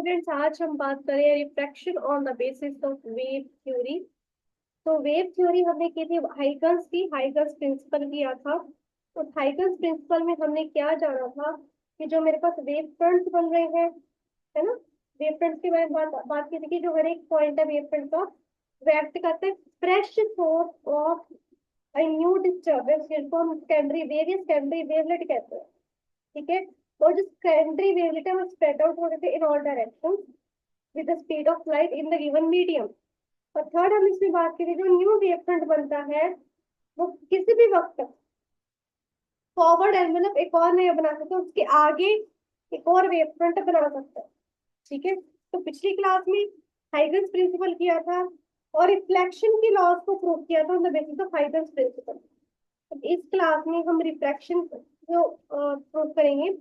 Students, आज हम बात करें refraction on the basis of wave theory. तो वेव थ्योरी हमने की थी हाइगन्स की, हाइगन्स प्रिंसिपल किया था। तो हाइगन्स प्रिंसिपल में हमने क्या जाना था कि जो मेरे पास वेव फ्रंट्स बन रहे हैं, है ना, वेव फ्रंट्स के बारे में बात की थी कि जो हर एक पॉइंट है वेव फ्रंट का व्यक्त करते हैं fresh source of a new disturbance जिनको हम सेकेंडरी वेव या सेकेंडरी वेवलेट कहते हैं। ठीक है। और जो सेकेंडरी वेवलेट है वो स्प्रेड आउट हो रहे थे in all direction with the speed of light in the given medium. और थर्ड हम इसमें बात करें, जो न्यू वेव फ्रंट बनता है वो किसी भी वक्त फॉरवर्ड एनवेलप एक और नया बना सकते हैं, उसके आगे एक और वेव फ्रंट बना सकता है। ठीक है। तो पिछली क्लास में हाइगन्स प्रिंसिपल किया था और रिफ्लेक्शन की लॉज को प्रूव किया था on the basis of Huygens principle. इस क्लास में हम रिफ्रैक्शन जो प्रूव करेंगे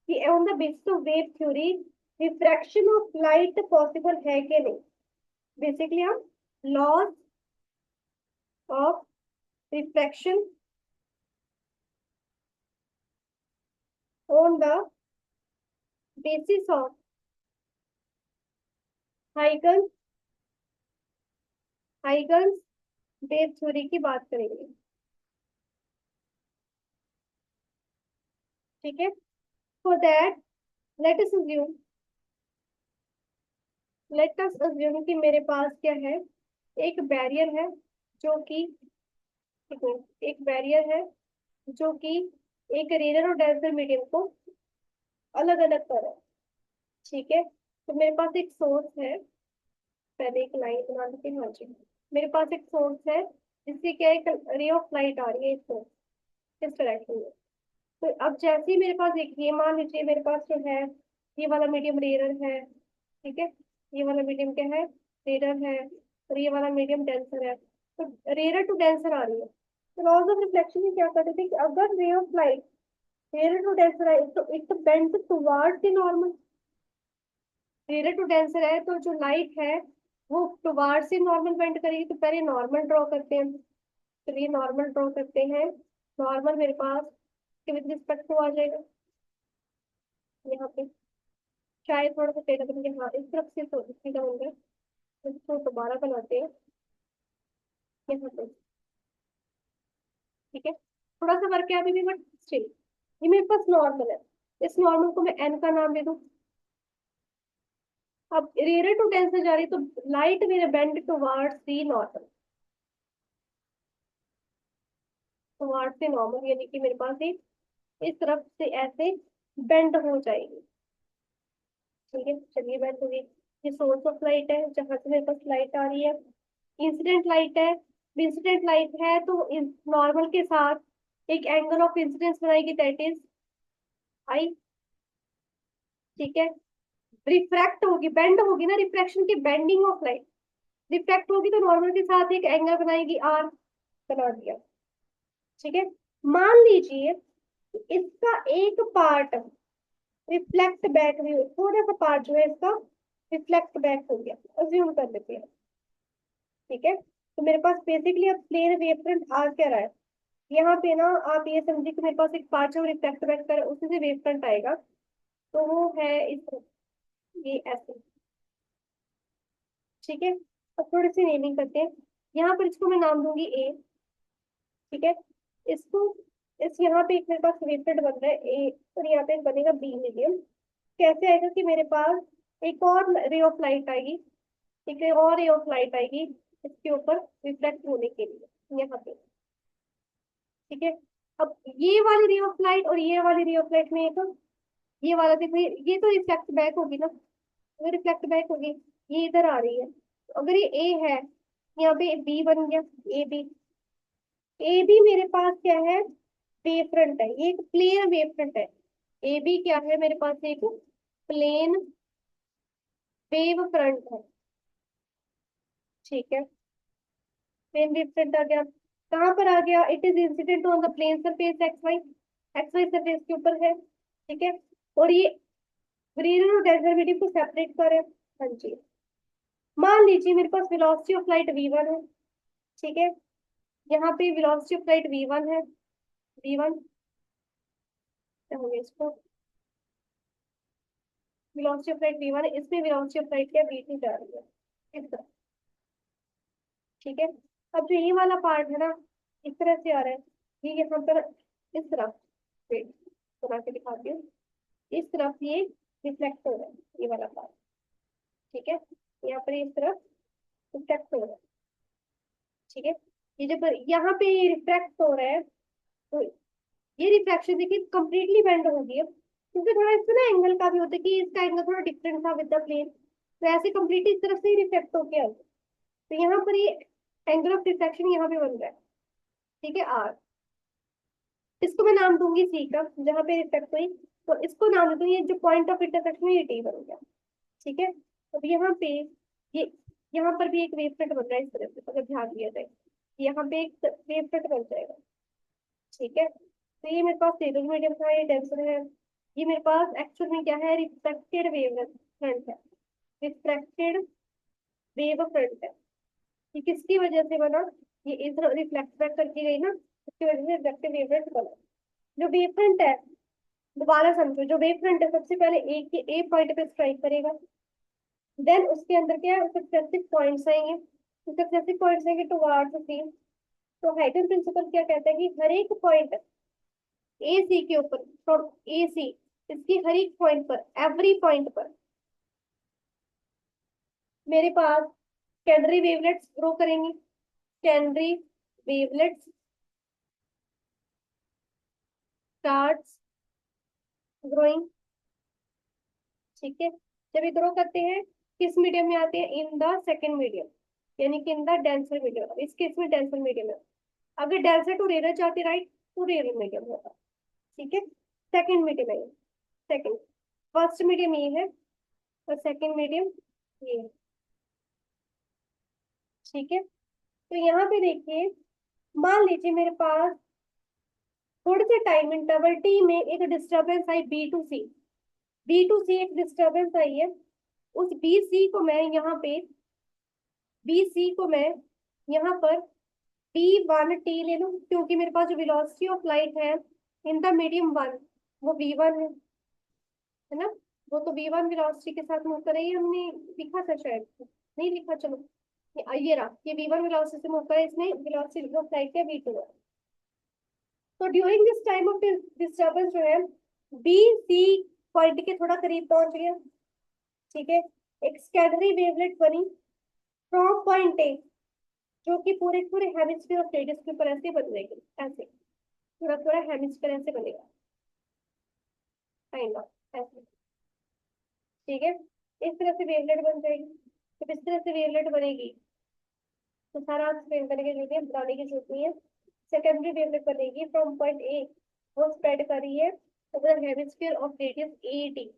कि on the basis of wave theory refraction of light possible है कि नहीं। बेसिकली हम laws of refraction on the basis of Huygens Huygens wave theory की बात करेंगे। ठीक है। For that let us assume कि मेरे पास क्या है, एक बैरियर है जो कि, ठीक है, एक बैरियर है जो कि एक रेनर और डेंसर मीडियम को अलग अलग कर रहा है। ठीक है। तो मेरे पास एक सोर्स है, पहले एक लाइन बना लेते हैं। हाँ जी, मेरे पास एक सोर्स है जिससे क्या एक रे ऑफ लाइट आ रही है इस डायरेक्शन में। तो अब जैसे ही मेरे पास एक, ये मान लीजिए मेरे पास जो है ये वाला मीडियम रेयर है। ठीक है। ये वाला मीडियम क्या है, रेयर है, और ये वाला मीडियम डेंसर है। तो रेयर टू डेंसर आ रही है। तो लॉज ऑफ रिफ्लेक्शन में क्या करते थे कि अगर ray of light rare to denser है तो it bends towards the normal. Rare to denser है तो जो लाइट है वो टुवर्ड्स से नॉर्मल बेंड करेगी। तो पहले नॉर्मल ड्रॉ करते हैं। चलिए नॉर्मल ड्रॉ करते हैं। नॉर्मल मेरे पास के विद रिस्पेक्ट टू आ जाएगा यहाँ पे। शायद थोड़ा सा टेढ़ा बन गया, हाँ इस तरफ से तो सीधा बन गया। इसको दोबारा बनाते हैं यहाँ पे। ठीक है। थोड़ा सा वर्क है अभी भी, बट स्टिल ये मेरे पास नॉर्मल है। इस नॉर्मल को मैं एन का नाम दे दूँ। अब रेयर टू डेंसर जा रही है तो लाइट मेरे bend towards the normal, towards the normal, यानी कि मेरे पास एक इस तरफ से ऐसे बेंड हो जाएगी। ठीक है। चलिए बेंड हो गई। ये सोर्स ऑफ लाइट है जहां से मेरे पास लाइट आ रही है। इंसिडेंट लाइट है। इंसिडेंट लाइट है तो नॉर्मल के साथ एक एंगल ऑफ इंसिडेंस बनाएगी, दैट इज आई। ठीक है। रिफ्रैक्ट होगी, बेंड होगी ना, रिफ्रैक्शन की बेंडिंग ऑफ लाइट। रिफ्रैक्ट होगी तो नॉर्मल के साथ एक एंगल बनाएगी आर, बना दिया। ठीक है। मान लीजिए इसका एक पार्ट रिफ्लेक्ट बैक भी हो, थोड़ा सा पार्ट जो है इसका रिफ्लेक्ट बैक हो गया, अज्यूम कर लेते हैं। ठीक है। तो मेरे पास बेसिकली अब प्लेन वेव फ्रंट आ क्या रहा है, यहाँ पे ना आप ये समझिए कि मेरे पास एक पार्ट जो रिफ्लेक्ट बैक कर उसी से वेव फ्रंट आएगा। तो वो है इस, ये ऐसे। ठीक है। अब थोड़ी सी नेमिंग करते हैं। यहाँ पर इसको मैं नाम दूंगी ए। ठीक है। इसको, इस यहाँ पे एक मेरे पास वेव फ्रंट बन रहा है ए, और यहाँ पे बनेगा बी मीडियम। कैसे आएगा कि मेरे पास एक और रे ऑफ लाइट आएगी, एक और रे ऑफ लाइट आएगी इसके ऊपर रिफ्लेक्ट होने के लिए यहाँ पे। ठीक है। अब ये वाली रे ऑफ लाइट और ये वाली रे ऑफ लाइट में तो ये वाला देखो, ये तो रिफ्लेक्ट बैक होगी ना, अगर रिफ्लेक्ट बैक होगी ये इधर आ रही है। तो अगर ये ए है, यहाँ पे बी बन गया, ए बी। ए बी मेरे पास क्या है, वेव फ्रंट है, ये एक प्लेन वेव फ्रंट है। ए बी क्या है मेरे पास, एक प्लेन वेव फ्रंट है। ठीक है। प्लेन वेव फ्रंट आ गया, कहाँ पर आ गया, it is incident on the plane surface X Y, X Y surface के ऊपर है। ठीक है। और ये ग्रीन और डेजर्ट को सेपरेट करे। हाँ जी। मान लीजिए मेरे पास वेलोसिटी ऑफ लाइट v1 है। ठीक है। यहाँ पे वेलोसिटी ऑफ लाइट v1 है, v1 क्या हो गया इसको, वेलोसिटी ऑफ लाइट v1 है, इसमें वेलोसिटी ऑफ लाइट क्या v2 जा रही है इस तरह। ठीक है, अब जो ये वाला पार्ट है ना, इस तरह से आ रहा है, ये यहाँ पर इस तरफ, वेट बना के दिखाती हूँ, इस तरफ ये रिफ्लेक्ट हो रहा है ये वाला पार्ट। ठीक है, यहाँ पर इस तरफ रिफ्लेक्ट हो रहा है। ठीक है, ये जब यहाँ पे रिफ्लेक्ट हो रहा है तो ये रिफ्लेक्शन देखिए कंप्लीटली बेंड हो गई है, क्योंकि थोड़ा इसमें ना एंगल का भी होता है कि इसका एंगल थोड़ा डिफरेंट था विद द प्लेन, तो ऐसे कंप्लीटली इस तरफ से ही रिफ्लेक्ट होके आ गया। तो यहाँ पर ये एंगल ऑफ रिफ्लेक्शन यहाँ पे बन रहा है। ठीक है, आर, इसको मैं नाम दूंगी सी का, जहाँ पे रिफ्लेक्ट हुई तो इसको नाम दे दूंगी, ये जो पॉइंट ऑफ इंटरसेक्शन है ये टी बन गया। ठीक है, अब यहाँ पे ये, यहाँ पर भी एक वेव फ्रंट बन रहा है इस तरह से, अगर ध्यान दिया जाए यहाँ पे एक वेव फ्रंट बन जाएगा। ठीक है, तो ये मेरे पास स्टेबल मीडियम था, ये डेंसर है, ये मेरे पास एक्चुअल में क्या है, रिफ्लेक्टेड वेव फ्रंट है, रिफ्लेक्टेड वेव फ्रंट है। ये किसकी वजह से बना, ये इधर रिफ्लेक्ट बैक करके गई ना, इसकी वजह से रिफ्लेक्टिव वेव फ्रंट बना। जो वेव फ्रंट है, दोबारा समझो, जो वेव फ्रंट है सबसे पहले एक के ए पॉइंट पे स्ट्राइक करेगा, देन उसके अंदर क्या है, सक्सेसिव पॉइंट्स आएंगे, सक्सेसिव पॉइंट्स आएंगे टुवर्ड्स द सेम। तो हाइगन प्रिंसिपल क्या कहता है कि हर एक पॉइंट ए सी के ऊपर, फ्रॉम ए सी, इसकी हर एक पॉइंट पर, एवरी पॉइंट पर मेरे पास सेकेंडरी वेवलेट्स ग्रो करेंगी, सेकेंडरी वेवलेट्स स्टार्ट्स ग्रोइंग। ठीक है, जब ये ग्रो करते हैं किस मीडियम में आते हैं, इन द सेकेंड मीडियम, यानी कि इन द डेंसर मीडियम, इस केस में डेंसर मीडियम है। अगर डेंसर टू रेयर जाते राइट, तो रेयर मीडियम होगा। ठीक है, सेकेंड मीडियम है, सेकेंड, फर्स्ट मीडियम ये है और सेकेंड मीडियम ये है। ठीक है, तो यहाँ पे देखिए, मान लीजिए मेरे पास थोड़े से टाइम इंटरवल टी में एक डिस्टरबेंस आई B to C, B to C एक डिस्टरबेंस आई है, उस बी सी को मैं यहाँ पे, बी सी को मैं यहाँ पर टी वन टी ले लूँ, क्योंकि मेरे पास जो वेलोसिटी ऑफ लाइट है इन द मीडियम वन, वो वी वन है ना, वो तो वी वन वेलोसिटी के साथ मूव कर रही है, हमने लिखा था शायद, नहीं लिखा, चलो ये रहा, ये वी वन वेलोसिटी से मूव कर रहा है, इसमें वेलोसिटी ऑफ लाइट है वी टू है। तो during this time of disturbance जो है, बी सी पॉइंट के थोड़ा करीब पहुंच गया। ठीक है, एक स्कैटरी वेवलेट बनी फ्रॉम पॉइंट ए, जो कि पूरे पूरे हेमिस्फीयर ऑफ रेडियस के ऊपर ऐसे बन जाएगी, ऐसे थोड़ा थोड़ा हेमिस्फीयर ऐसे बनेगा, काइंड ऑफ ऐसे। ठीक है, इस तरह से वेवलेट बन जाएगी। जब इस तरह से वेवलेट बनेगी तो सारा एक्सप्लेन करने की जरूरत है, बनाने की जरूरत नहीं है। सेकेंडरी वेवलेट बनेगी फ्रॉम पॉइंट ए, वो स्प्रेड कर रही है over hemisphere of radius A D,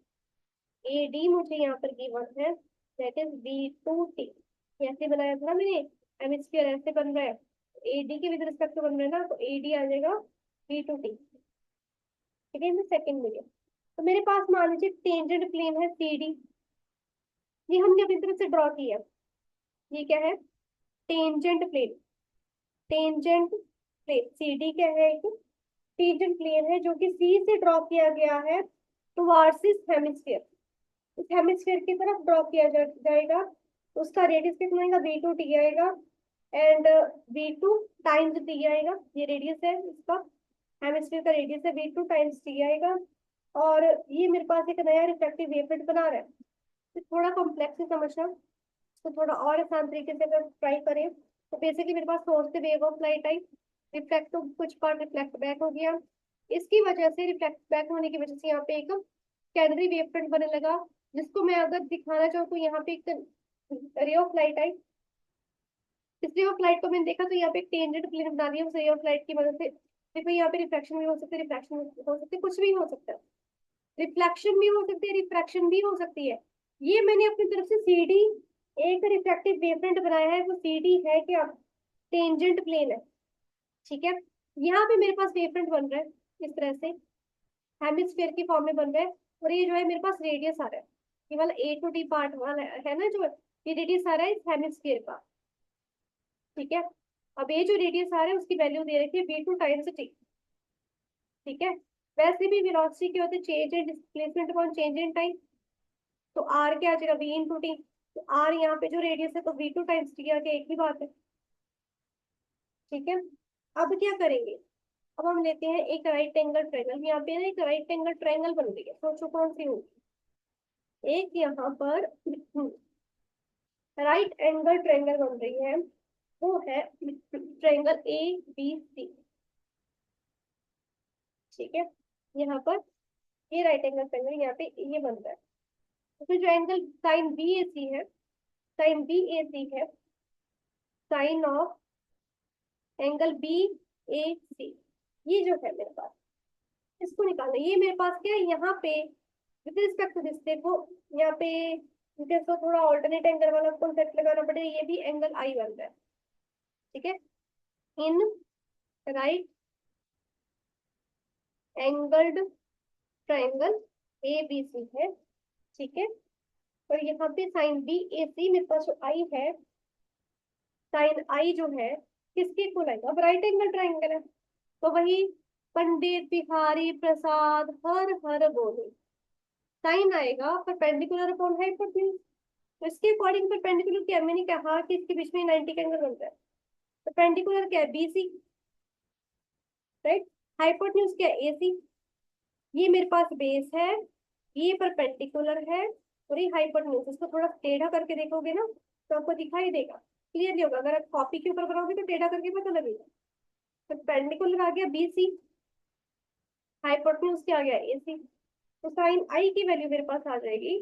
A D मुझे यहाँ पर गिवन है, that is V two T. ऐसे बनाया था ना मैंने, हेमिस्फीयर ऐसे बन रहा है, ए डी के विद रिस्पेक्ट बन रहा है ना, तो ए डी आ जाएगा बी टू टी। ठीक है, सेकेंड मीडियम। तो मेरे पास मान लीजिए टेंजेंट प्लेन है सी डी, ये हमने अपनी तरफ से ड्रॉ किया, ये क्या है, tangent plane, tangent plane C D क्या है, एक टेंजेंट प्लेन है जो कि सी से ड्रॉ किया गया है टुवर्ड्स दिस हेमिस्फीयर, इस हेमिस्फीयर की तरफ ड्रॉ किया जाएगा, तो उसका रेडियस कितना आएगा, वी टू टी आएगा, and V two times T आएगा, ये रेडियस है इसका, हेमिस्फीयर का रेडियस है वी टू टाइम्स टी आएगा। और ये मेरे पास एक नया रिफ्लेक्टिव वेव फ्रंट बना रहा है, तो थोड़ा कॉम्प्लेक्स है समझना, तो थोड़ा और आसान तरीके से अगर ट्राई करें तो बेसिकली मेरे पास सोर्स से wave of light I, reflect तो कुछ पार्ट रिफ्लेक्ट बैक हो गया, इसकी वजह से रिफ्लेक्ट बैक होने की वजह से यहाँ पे एक सेकेंडरी वेव फ्रंट बनने लगा, जिसको मैं अगर दिखाना चाहूँ तो यहाँ पे एक रे ऑफ लाइट आई, इस रे ऑफ लाइट को मैंने देखा तो यहाँ पे एक टेंजेंट प्लेन बना दिया उस रे ऑफ लाइट की मदद से। देखो यहाँ पे रिफ्लेक्शन भी हो सकती है, रिफ्लेक्शन हो सकती है, कुछ भी हो सकता है, रिफ्लेक्शन भी हो सकती है, रिफ्रैक्शन भी हो सकती है। ये मैंने अपनी तरफ से सी डी एक रिफ्लेक्टिव वेव फ्रंट बनाया है, वो सी डी है क्या, टेंजेंट प्लेन है। ठीक है, यहाँ पे मेरे पास वेव फ्रंट बन रहा है इस तरह से, हेमिस्फीयर की फॉर्म में बन रहा है, और ये जो है मेरे पास रेडियस आ रहा है, ये वाला ए टू डी पार्ट वाला है ना, जो ये रेडियस आ रहा है इस हेमिस्फीयर का। ठीक है, अब ये जो रेडियस आ रहा है उसकी वैल्यू दे रखी है v टू टाइम्स टी। ठीक है, वैसे भी वेलोसिटी क्या होती है, change in displacement upon change in time, तो आर क्या आ जाएगा, v इंटू टी। तो आर यहाँ पे जो रेडियस है तो v2 टाइम्स टी आ गया, एक ही बात है। ठीक है, अब क्या करेंगे, अब हम लेते हैं एक राइट एंगल ट्रायंगल। यहाँ पे ना एक राइट एंगल ट्रायंगल बन रही है, सोचो कौन सी होगी। एक यहाँ पर राइट एंगल ट्रायंगल बन रही है, वो है ट्रायंगल ए बी सी। ठीक है, यहाँ पर ये राइट एंगल ट्रायंगल यहाँ पे ये बन रहा है। तो फिर जो एंगल साइन बी ए सी है, साइन बी ए सी है साइन ऑफ एंगल बी ए सी, ये जो है मेरे पास, इसको निकालना। ये मेरे पास क्या है यहाँ पे विद रिस्पेक्ट टू दिस, देखो यहाँ पे जैसे थोड़ा ऑल्टरनेट एंगल वाला कॉन्सेप्ट लगाना पड़ेगा। ये भी एंगल आई बन रहा है। ठीक है, in right angled triangle A B C है। ठीक है, और यहाँ पे साइन बी ए सी मेरे पास जो आई है, साइन आई जो है किसके इक्वल आएगा, अब राइट एंगल ट्रायंगल है तो वही पंडित बिहारी प्रसाद हर हर बोले, साइन आएगा परपेंडिकुलर अपॉन हाइपोटेन्यूज। तो इसके अकॉर्डिंग परपेंडिकुलर क्या है? मैंने कहा कि इसके बीच में 90 का एंगल बनता है। परपेंडिकुलर क्या है, बीसी, राइट। हाइपोटेन्यूज क्या है, एसी। ये मेरे पास बेस है, ये परपेंडिकुलर है, और ये हाइपोटेन्यूज। इसको थोड़ा टेढ़ा करके देखोगे ना तो आपको दिखाई देगा, क्लियरली होगा। अगर आप कॉपी के ऊपर बनाओगे तो टेढ़ा करके पता लगेगा। परपेंडिकुलर आ गया बीसी, हाइपोटेन्यूज क्या आ गया, एसी। तो साइन आई की वैल्यू मेरे पास आ जाएगी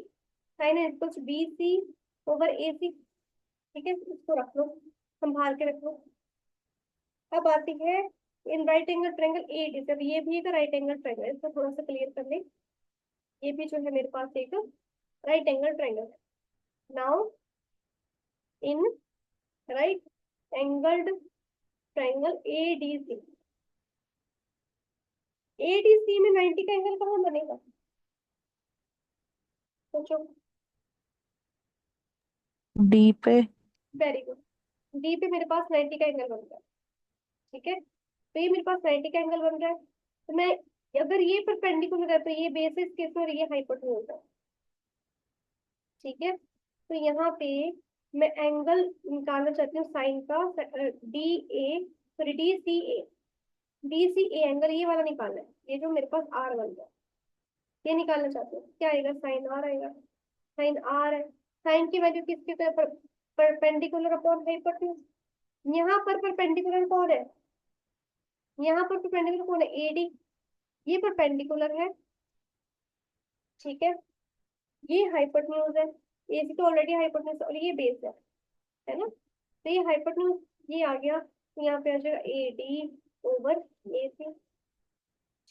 sign I equals B C over A सी। ठीक है, इसको रख लो, संभाल के रख लो। अब आती है in right angle triangle A D. जब ये भी एक राइट एंगल ट्रायंगल, इसको थोड़ा सा क्लियर कर ले। ये भी जो है मेरे पास एक राइट एंगल ट्रायंगल है। Now in right angled triangle A D C, A D C में 90 का एंगल कहाँ बनेगा, सोचो। डी पे। वेरी गुड, डी पे मेरे पास 90 का एंगल बन रहा है। ठीक है, तो ये मेरे पास 90 का एंगल बन रहा है। तो मैं, अगर ये परपेंडिकुलर है तो ये बेसिस किस और ये हाइपोटेन्यूज है। ठीक है, तो यहाँ पे मैं एंगल निकालना चाहती हूँ साइन का, D A, sorry D C A. D C A angle ये वाला निकालना है, ये जो मेरे पास आर बन रहा है, ये निकालना चाहती हूँ। क्या आएगा, साइन आर आएगा। साइन आर है, साइन की वैल्यू किसके ऊपर, परपेंडिकुलर अपॉन हाइपोटेन्यूज। यहाँ पर परपेंडिकुलर कौन है, यहाँ पर परपेंडिकुलर कौन है, एडी। ये परपेंडिकुलर है, ठीक है, ये हाइपोटेन्यूज है। एसी तो ऑलरेडी हाइपोटेन्यूज और ये बेस है ना। तो ये हाइपोटेन्यूज ये आ गया, तो यहाँ पे आ जाएगा ए डी ओवर ए सी।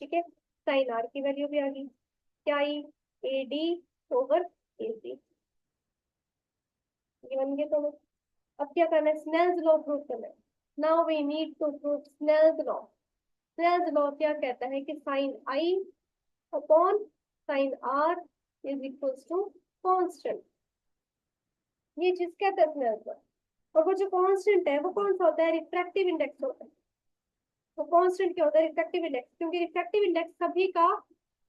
ठीक है, साइन आर की वैल्यू भी आ गई, क्या आई, ए डी ओवर ए सी। ये बन गया दोनों। अब क्या करना है, स्नेल्स लॉ प्रूव करना है। Now we need to prove Snell's law. Snell's law क्या कहता है कि sine I upon sine R is equals to constant. ये चीज कहता है स्नेल्स लॉ। और वो जो कांस्टेंट है वो कौन सा होता है, रिफ्रैक्टिव इंडेक्स होता है। तो कांस्टेंट क्या होता है, रिफ्रैक्टिव इंडेक्स, क्योंकि रिफ्रैक्टिव इंडेक्स सभी का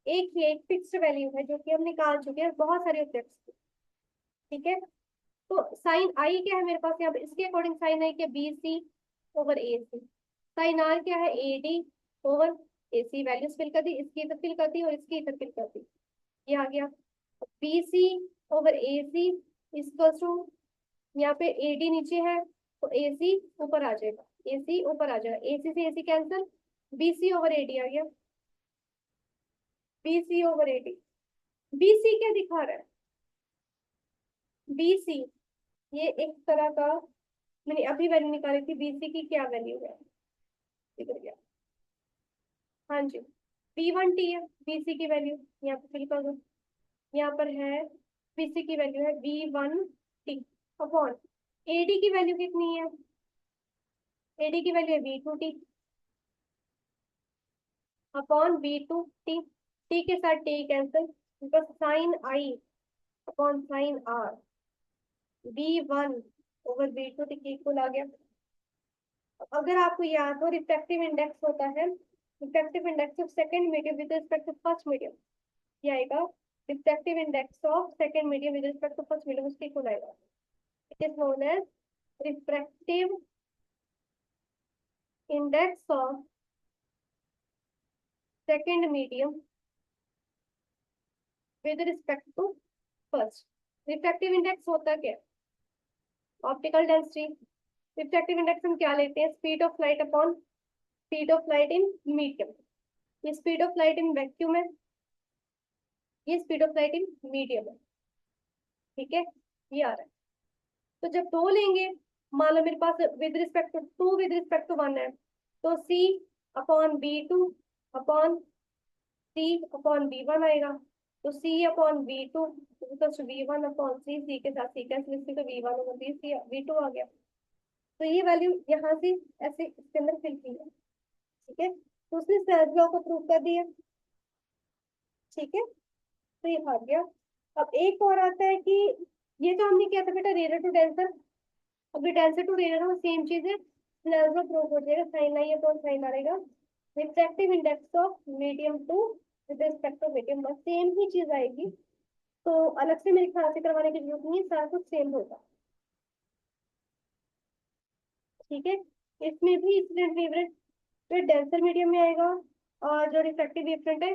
एक ही एक फिक्स्ड वैल्यू है जो कि हम निकाल चुके हैं बहुत सारे ऑब्जेक्ट्स की। ठीक है, तो साइन आई क्या है मेरे पास यहाँ पे, इसके अकॉर्डिंग साइन आई क्या, B C over A C. Sine R क्या है, A D over A C. Values fill कर दी, इसकी इधर फिल कर दी और इसकी इधर फिल कर दी, ये आ गया। B C over A C equals to, यहाँ पे ए डी नीचे है तो ए सी ऊपर आ जाएगा, ए सी ऊपर आ जाएगा, ए सी से A C cancel, B C over A D आ गया, B C over A D. B C क्या दिखा रहा है, बी सी ये एक तरह का, मैंने अभी वैल्यू निकाली थी, बी सी की क्या वैल्यू है, इधर गया, हाँ जी, बी वन टी है बी सी की वैल्यू, यहाँ पे फिल कर दो। यहाँ पर है बी सी की वैल्यू है B one T upon A D की वैल्यू कितनी है, ए डी की वैल्यू है B two T upon B two T. T के साथ टी कैंसिल, बस sine I upon sine R, B one over B two T equal आ गया। अगर आपको याद हो रिफ्रैक्टिव इंडेक्स होता है, refractive index of second medium with respect to first medium, ये आएगा refractive index of second medium with respect to first medium, उसकी खोल आएगा। It is known as refractive index of second medium with respect to first. Refractive index होता क्या है? Optical density. Refractive index हम क्या लेते हैं? Speed of light upon speed of light in medium. ये speed of light in vacuum है, ये speed of light in medium है। ठीक है, ये आ रहा है। तो जब दो लेंगे, मान लो मेरे पास with respect to two with respect to one है, तो C upon B two upon C upon B one आएगा। तो C upon B two V one upon C, C के साथ सी कैंसिल, इसमें तो V one upon B C V two आ गया। तो ये वैल्यू यहाँ से ऐसे इसके अंदर फिल की है। ठीक है, तो उसने सेल्स लॉ को प्रूव कर दिया। ठीक है, तो ये आ गया। अब एक और आता है कि ये जो हमने किया था बेटा रेयर टू डेंसर, अभी डेंसर टू रेयर हो सेम चीज है, स्नेल लॉ प्रूव हो जाएगा। साइन आई अपॉन साइन आ रहेगा refractive index of medium two with respect to medium, बस सेम ही चीज आएगी। तो अलग से मेरे ख्याल से करवाने की जरूरत नहीं है, सारा कुछ सेम होगा। ठीक है, इसमें भी इंसिडेंट वेवलेंथ फिर डेंसर मीडियम में आएगा, और जो रिफ्रैक्टिव वेवफ्रंट है,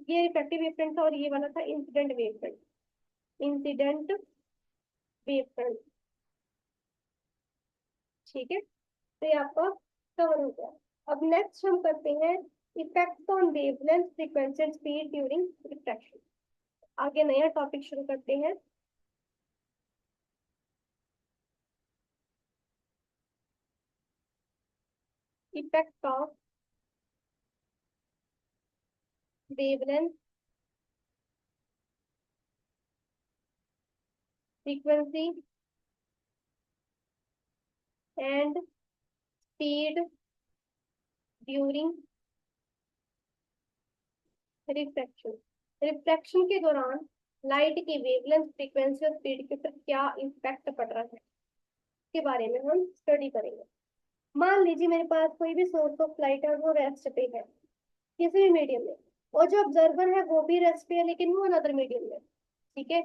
ये रिफ्रैक्टिव वेवफ्रंट था और ये वाला था इंसिडेंट वेवफ्रंट। Incident wavefront. ठीक है, तो ये आपका कवर हो गया। अब नेक्स्ट हम करते हैं effect on wavelength frequency and speed during refraction. आगे नया टॉपिक शुरू करते हैं। Effect of wavelength frequency and speed during refraction. Refraction के दौरान लाइट की वेवलेंथ फ्रीक्वेंसी और स्पीड के ऊपर क्या इम्पैक्ट पड़ रहा है, के बारे में हम स्टडी करेंगे। मान लीजिए मेरे पास कोई भी सोर्स ऑफ लाइट है और वो रेस्ट पे है किसी भी मीडियम में, और जो ऑब्जर्वर है वो भी रेस्ट पे है लेकिन वो अनदर मीडियम में। ठीक है,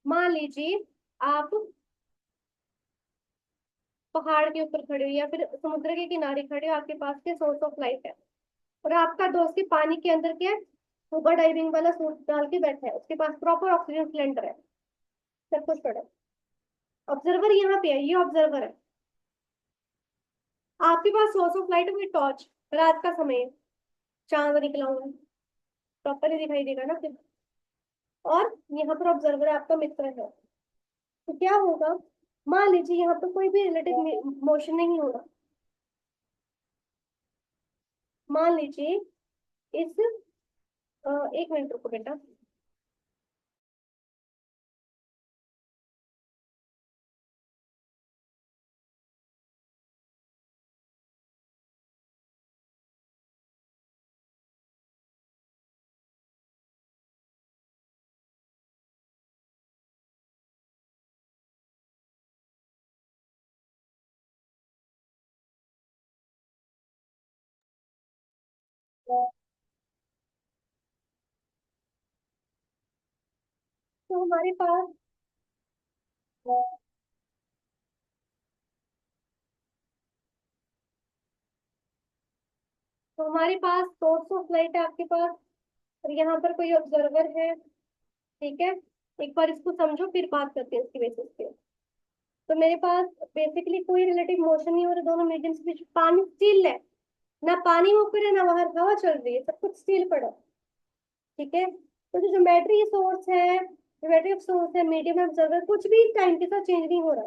मान लीजिए आप पहाड़ के ऊपर खड़े हो या फिर समुद्र के किनारे खड़े हो, आपके पास के सोर्स ऑफ लाइट है, और आपका दोस्त ही पानी के अंदर के स्कूबा डाइविंग वाला सूट डाल के बैठा है, उसके पास प्रॉपर ऑक्सीजन सिलेंडर है, सब कुछ पड़ा है। ऑब्जर्वर यहाँ पे है, ये ऑब्जर्वर है, आपके पास सोर्स ऑफ लाइट है टॉर्च, रात का समय है, चांद निकला हुआ है, प्रॉपर ही दिखाई देगा ना फिर। और यहाँ पर ऑब्जर्वर आपका मित्र है, तो क्या होगा? मान लीजिए यहाँ पर कोई भी रिलेटिव मोशन नहीं हो रहा। मान लीजिए इस एक मिनट रुको बेटा। तो हमारे पास तो हमारे पास सोर्स ऑफ लाइट है आपके पास, और यहाँ पर कोई ऑब्जर्वर है। ठीक है, एक बार इसको समझो फिर बात करते हैं इसकी बेसिस पे। तो मेरे पास बेसिकली कोई रिलेटिव मोशन नहीं हो रहा, दोनों मीडियम के बीच पानी स्टिल है, ना पानी ऊपर है ना बाहर हवा चल रही है, सब कुछ स्टिल पड़ा है। ठीक है, तो जो ज्योमेट्री सोर्स है, ज्योमेट्री सोर्स है, मीडियम ऑब्जर्वर, कुछ भी टाइम के साथ चेंज नहीं हो रहा।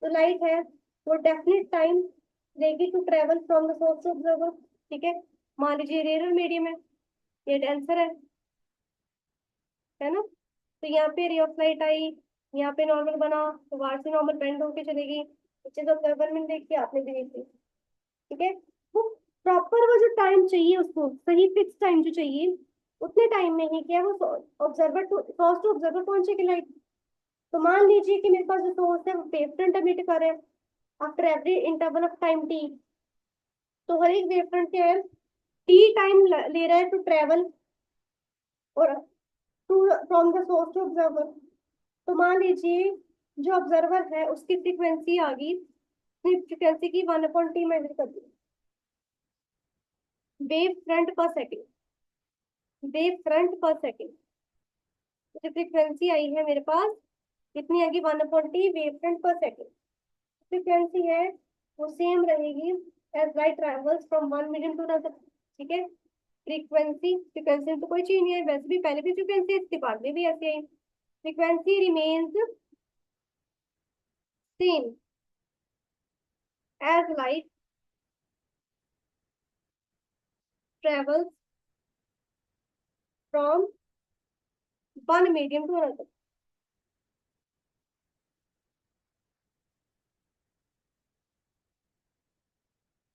तो लाइट है वो डेफिनेट टाइम लेगी to travel from the source to observer. ठीक है, मान लीजिए रेयर मीडियम है, ये डेंसर है ना, तो यहाँ पे रे ऑफ लाइट आई, यहाँ पे नॉर्मल बना, तो वहां से नॉर्मल बेंड होके चलेगी, पीछे से ऑब्जर्वर में देख के आपने भी देख ली। ठीक है, वो प्रॉपर वो जो टाइम चाहिए उसको, सही फिक्स टाइम जो चाहिए उतने टाइम में ही क्या वो observer to source to observer पहुंचेगी लाइट। तो मान लीजिए कि मेरे पास जो सोर्स है वो वेवफ्रंट एमिट कर रहा है after every interval of time T. तो हर एक वेवफ्रंट क्या है, टी टाइम ले रहा है टू ट्रेवल, और to from the source to observer. तो मान लीजिए जो ऑब्जर्वर है उसकी फ्रीक्वेंसी आ गई, फ्रीक्वेंसी की 1/t मेजर कर दी, wave front per second, wave front per second. जो फ्रीक्वेंसी आई है मेरे पास कितनी आएगी, 1/t wave front per second. Frequency है वो सेम रहेगी as light travels from 1 medium to another. ठीक है, फ्रीक्वेंसी फ्रीक्वेंसी में तो कोई चेंज नहीं है, वैसे भी पहले भी फ्रीक्वेंसी इसके बाद में भी ऐसे आई, frequency remains same as light travels from 1 medium to another.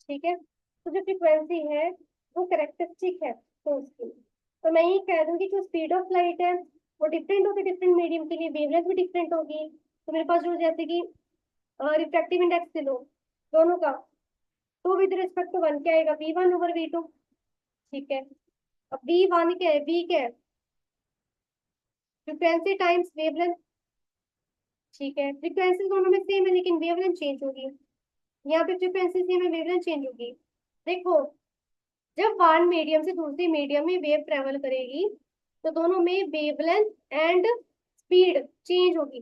ठीक है, तो जो फ्रीक्वेंसी है वो करेक्टरिस्टिक है तो उसकी, तो मैं ये कह दूंगी जो स्पीड ऑफ लाइट है वो डिफरेंट होगी, डिफरेंट मीडियम के लिए वेवलेंथ भी डिफरेंट होगी। तो मेरे पास जो जैसे कि रिफ्रैक्टिव इंडेक्स ले लो दोनों का, तो विद रिस्पेक्ट टू वन क्या आएगा, V1/V2। ठीक है, अब V1 क्या है, V क्या है, फ्रीक्वेंसी टाइम्स वेवलेंथ। ठीक है, फ्रीक्वेंसी दोनों में सेम है लेकिन वेवलेंथ चेंज होगी, यहाँ पे फ्रीक्वेंसी सेम है वेवलेंथ चेंज होगी। देखो, जब वन मीडियम से दूसरी मीडियम में वेव ट्रेवल करेगी तो दोनों में वेवलेंथ एंड स्पीड चेंज होगी।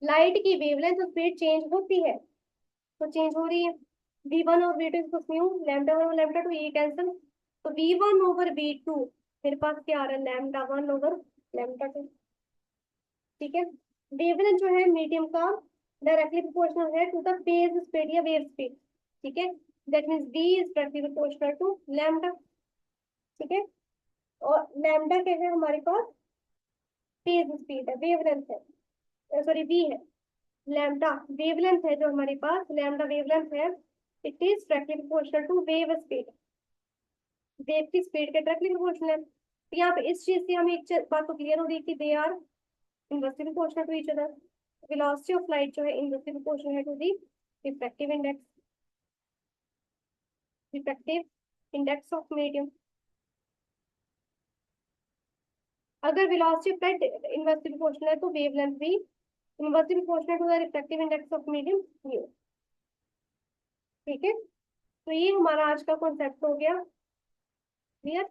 लाइट की वेवलेंथ और स्पीड चेंज होती है, तो चेंज हो रही है। V1 और V2 इज न्यू, λ1 और λ2 ये कैंसिल, तो V1/V2 मेरे पास क्या आ रहा है, λ1/λ2। ठीक है, वेवलेंथ जो है मीडियम का डायरेक्टली प्रोपोर्शनल है टू द फेज स्पीड या वेव स्पीड। ठीक है, that means V is directly proportional to lambda. ठीक है, और लैम्डा क्या है हमारे पास, फेज स्पीड है, वेवलेंथ है, सॉरी V है, लैम्डा वेवलेंथ है जो हमारे पास, लैम्डा वेवलेंथ है, it is directly proportional to wave speed, wave की स्पीड के डायरेक्टली प्रोपोर्शनल है। तो यहाँ पे इस चीज से हमें एक बात तो क्लियर हो रही है कि they are inversely proportional to each other. Velocity of light जो है इनवर्सली प्रोपोर्शनल है to the refractive index, refractive index of medium. अगर velocity of light inversely proportional है तो वेवलेंथ भी inversely proportional to the refractive index of medium mu. ठीक है, तो ये हमारा आज का कॉन्सेप्ट हो गया, क्लियर।